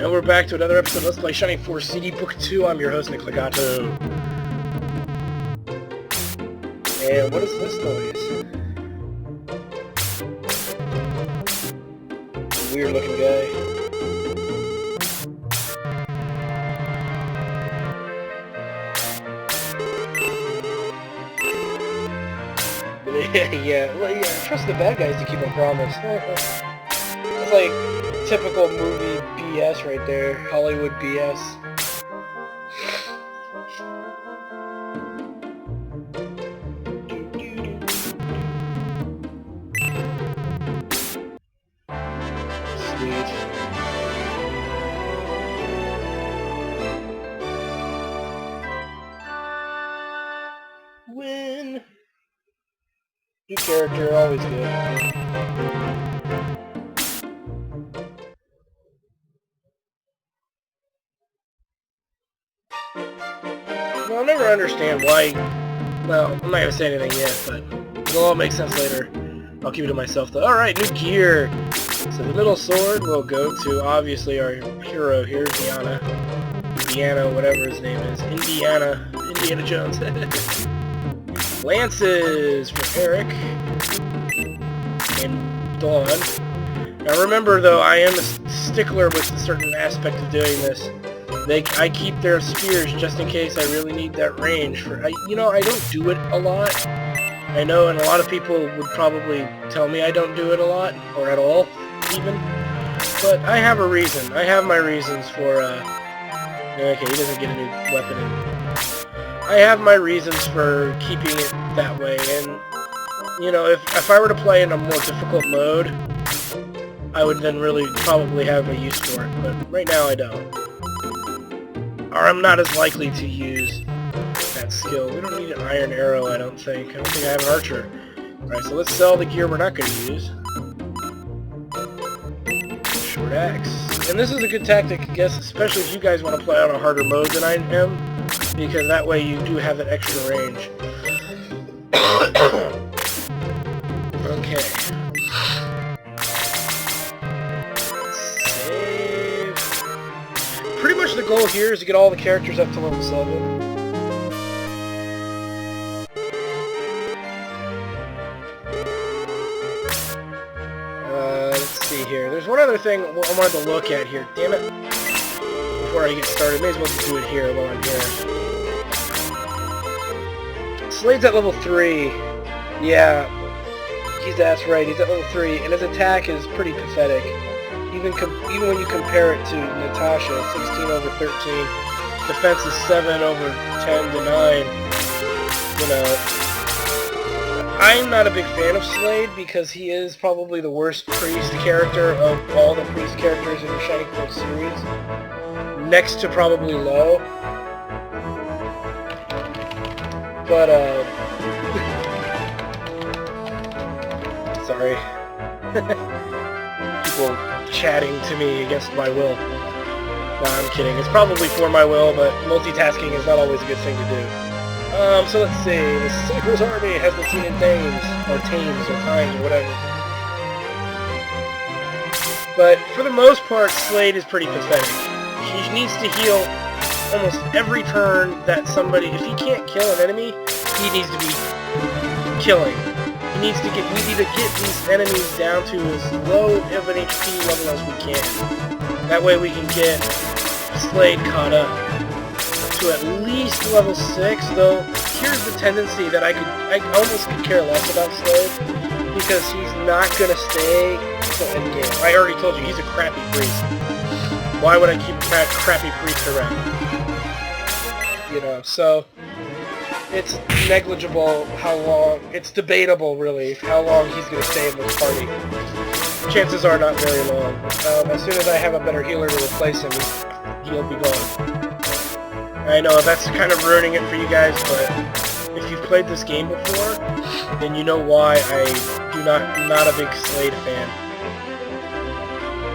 And we're back to another episode of Let's Play Shining Force CD Book 2. I'm your host, Nick Legato. And what is this noise? Weird looking guy. yeah, trust the bad guys to keep them promised. It's like typical movie BS right there. Hollywood BS. Sweet. Win! New character, always good. I'll never understand why, well, I'm not going to say anything yet, but it'll all make sense later. I'll keep it to myself though. Alright, new gear! So the middle sword will go to, obviously, our hero here, Indiana, whatever his name is. Indiana Jones. Lances for Eric. And Dawn. Now remember though, I am a stickler with a certain aspect of doing this. I keep their spears just in case I really need that range. I don't do it a lot. I know, and a lot of people would probably tell me I don't do it a lot, or at all, even. But I have a reason. I have my reasons for, okay, he doesn't get a new weapon in. I have my reasons for keeping it that way, and, you know, if I were to play in a more difficult mode, I would then really probably have a use for it, but right now I don't. Or I'm not as likely to use that skill. We don't need an iron arrow, I don't think. I don't think I have an archer. Alright, so let's sell the gear we're not going to use. Short axe. And this is a good tactic, I guess, especially if you guys want to play on a harder mode than I am, because that way you do have that extra range. Okay. Pretty much the goal here is to get all the characters up to level 7. Let's see here. There's one other thing I wanted to look at here. Damn it. Before I get started, may as well just do it here while I'm here. Slade's at level 3. Yeah. That's right. He's at level 3, and his attack is pretty pathetic. Even when you compare it to Natasha, 16 over 13, defense is 7 over 10 to 9. You know, I'm not a big fan of Slade because he is probably the worst priest character of all the priest characters in the Shining Force series, next to probably Lo. But sorry. People chatting to me against my will. No, I'm kidding. It's probably for my will, but multitasking is not always a good thing to do. So let's see. The Saber's army has been seen in Thames, or Times, or whatever. But for the most part, Slade is pretty pathetic. He needs to heal almost every turn that somebody... If he can't kill an enemy, he needs to be killing. We need to get these enemies down to as low of an HP level as we can. That way we can get Slade caught up to at least level 6, though here's the tendency that I almost could care less about Slade, because he's not going to stay until endgame. I already told you, he's a crappy priest. Why would I keep a crappy priest around? You know, so... It's negligible how long, it's debatable really, how long he's going to stay in this party. Chances are not very long. As soon as I have a better healer to replace him, he'll be gone. I know that's kind of ruining it for you guys, but if you've played this game before, then you know why I'm not a big Slade fan.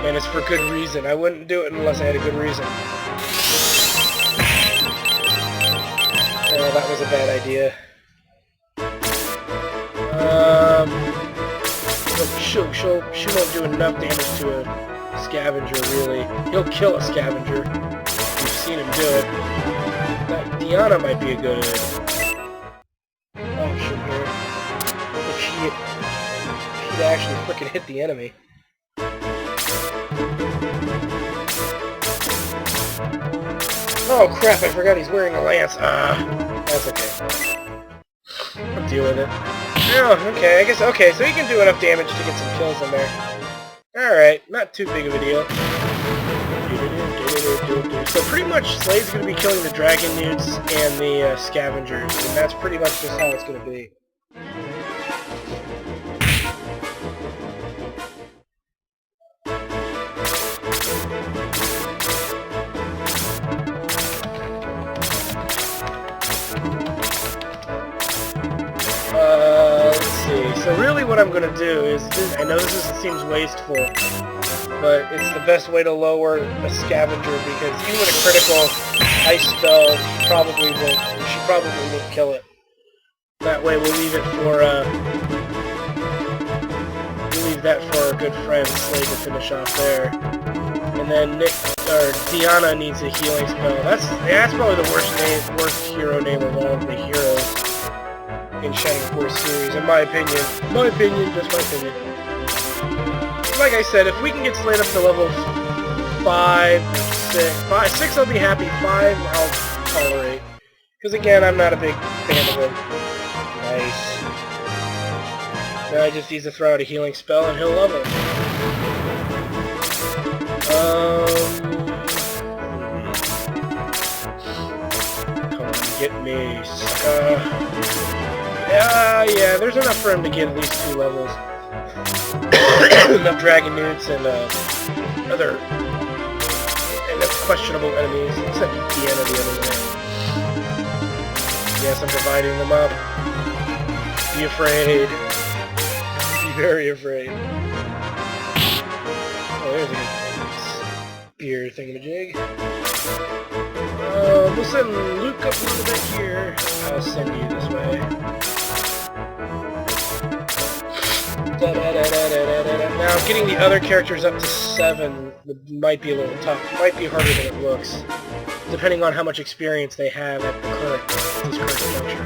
And it's for good reason. I wouldn't do it unless I had a good reason. Oh, that was a bad idea. She won't do enough damage to a scavenger, really. He'll kill a scavenger. We've seen him do it. That Diana might be a good option here. If she'd actually frickin' hit the enemy. Oh crap, I forgot he's wearing a lance. That's okay. I'll deal with it. Oh, okay, I guess, okay, so he can do enough damage to get some kills in there. Alright, not too big of a deal. So pretty much Slade's going to be killing the dragon newts and the scavengers, and that's pretty much just how it's going to be. Let's see. So really what I'm going to do is, I know this seems wasteful, but it's the best way to lower a scavenger because even with a critical ice spell, she probably won't kill it. That way we'll leave it for, we'll leave that for our good friend Slade to finish off there. And then Diana needs a healing spell. That's probably the worst hero name of all of the heroes in Shining Force series, in my opinion. Just my opinion. Like I said, if we can get Slade up to level 5 or 6 I'll be happy. 5 I'll tolerate. Because again, I'm not a big fan of him. Nice. Now I just need to throw out a healing spell and he'll level. Come on, get me. Yeah, there's enough for him to get at least 2 levels. Enough dragon newts and other questionable enemies, except Diana the other way. Yes, I'm dividing them up. Be afraid. Be very afraid. Oh, there's a spear thingamajig. We'll send Luke up a little bit here. I'll send you this way. Now, getting the other characters up to 7 might be a little tough. Might be harder than it looks, depending on how much experience they have at this current juncture.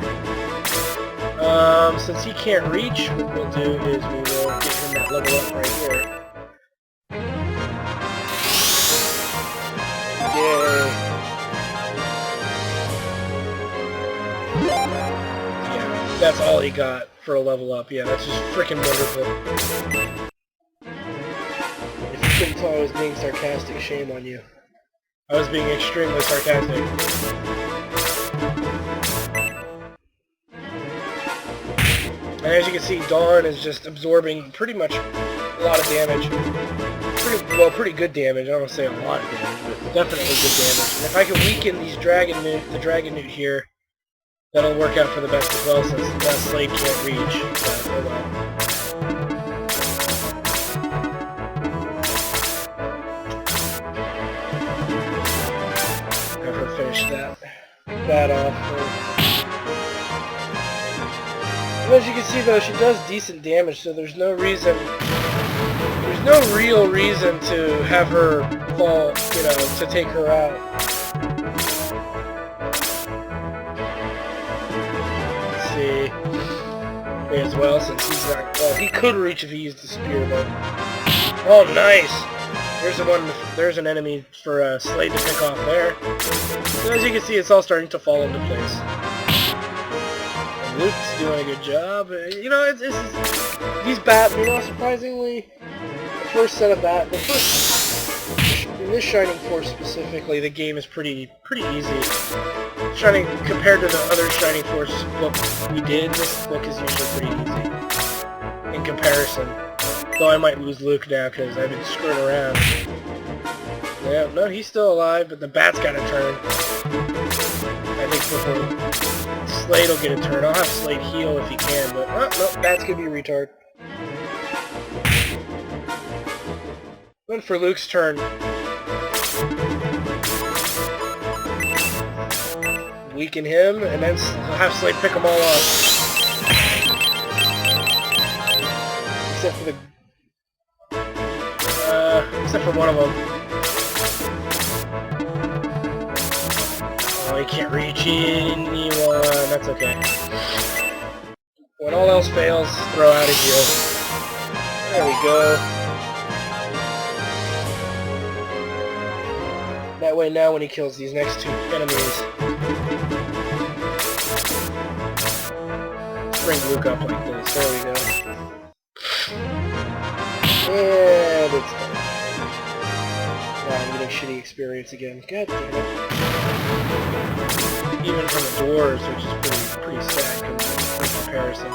Since he can't reach, what we'll do is we will get him that level up right here. Yay! Yeah, that's all he got for a level up. Yeah, that's just freaking wonderful. If you couldn't tell I was being sarcastic, shame on you. I was being extremely sarcastic. And as you can see, Dawn is just absorbing pretty much a lot of damage. Pretty good damage. I don't want to say a lot of damage, but definitely good damage. And if I can weaken these the dragon newt here, that'll work out for the best as well, since Slade can't reach. But, oh well. Have her finish that off. And as you can see, though, she does decent damage, so there's no real reason to have her fall, to take her out. As well, since he's not, well, he could reach if he used the spear, but oh, nice! There's an enemy for Slade to pick off there. So as you can see, it's all starting to fall into place. And Luke's doing a good job. Surprisingly, the first set of in this Shining Force specifically, the game is pretty easy. Compared to the other Shining Force book we did, this book is usually pretty easy in comparison. Though I might lose Luke now because I've been screwing around. Yeah, no, he's still alive, but the bat's got a turn. I think before Slade will get a turn. I'll have Slade heal if he can, but no, bat's gonna be a retard. Then for Luke's turn, weaken him, and then have Slade pick them all up. Except for the... except for one of them. Oh, he can't reach anyone. That's okay. When all else fails, throw out a heal. There we go. That way now when he kills these next two enemies, bring Luke up like this. There we go. And it's done. Wow, I'm getting shitty experience again. God damn it. Even from the doors, which is pretty sad in comparison.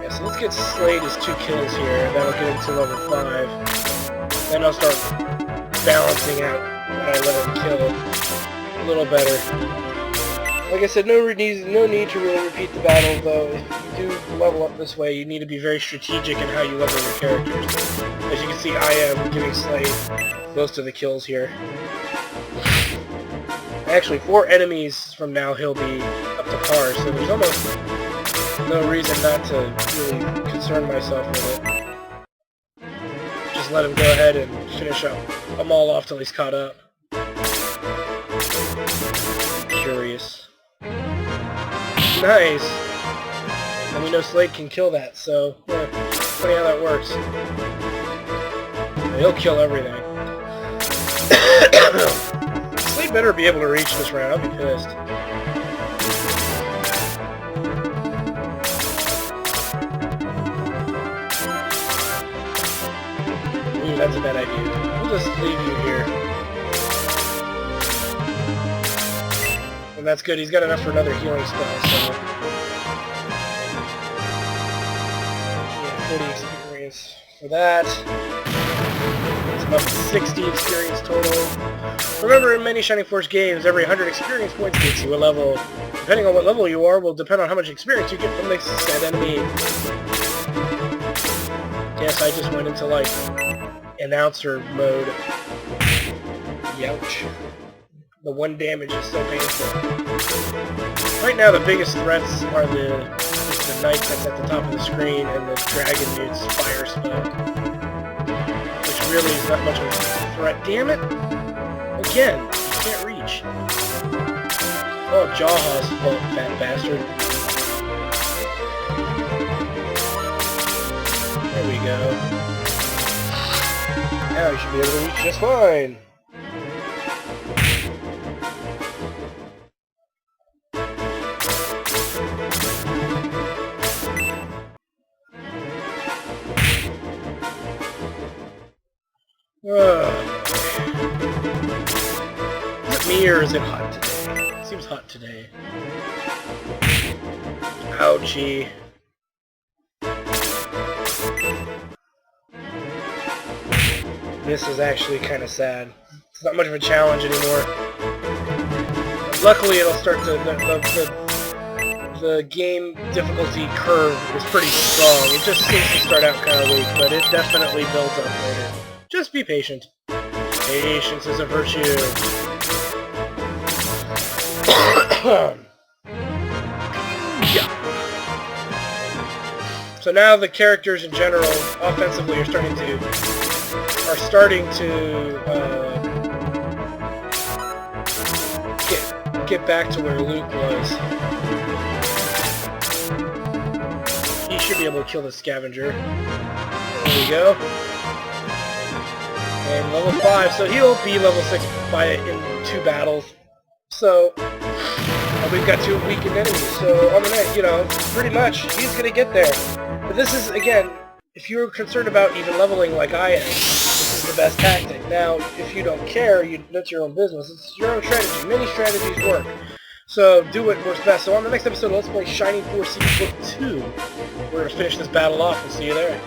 Yeah, so let's get Slade as 2 kills here. That'll get him to level 5. Then I'll start balancing out when I let him kill a little better. Like I said, no need to really repeat the battle, though. If you do level up this way, you need to be very strategic in how you level your characters. As you can see, I am giving Slade most of the kills here. Actually, 4 enemies from now he'll be up to par, so there's almost no reason not to really concern myself with it. Just let him go ahead and finish up them all off till he's caught up. Curious. Nice! And we know Slade can kill that, so funny how that works. He'll kill everything. Slade better be able to reach this round, I'll be pissed. Ooh, that's a bad idea. We'll just leave you here. And that's good, he's got enough for another healing spell, so... Yeah, 40 experience for that. It's about 60 experience total. Remember, in many Shining Force games, every 100 experience points gets you a level. Depending on what level you are, will depend on how much experience you get from the said enemy. Yes, I just went into, like, announcer mode. Youch. The 1 damage is so painful. Right now, the biggest threats are the knight that's at the top of the screen and the dragon dude's fire spell. Which really is not much of a threat. Damn it! Again, you can't reach. Oh, Jawhaw's fault, fat bastard. There we go. Now you should be able to reach just fine. Is it me or is it hot today? It seems hot today. Ouchie. This is actually kind of sad. It's not much of a challenge anymore. Luckily, it'll start to... The game difficulty curve is pretty strong. It just seems to start out kind of weak, but it definitely builds up later. Just be patient. Patience is a virtue. Yeah. So now the characters in general, offensively, are starting to get back to where Luke was. He should be able to kill the scavenger. There we go. And level 5, so he'll be level 6 in 2 battles. So, we've got 2 weakened enemies. So, on the night, pretty much, he's going to get there. But this is, again, if you're concerned about even leveling like I am, this is the best tactic. Now, if you don't care, that's your own business. It's your own strategy. Many strategies work. So, do what works best. So, on the next episode, let's play Shining Force Season 2. We're going to finish this battle off. We'll see you there.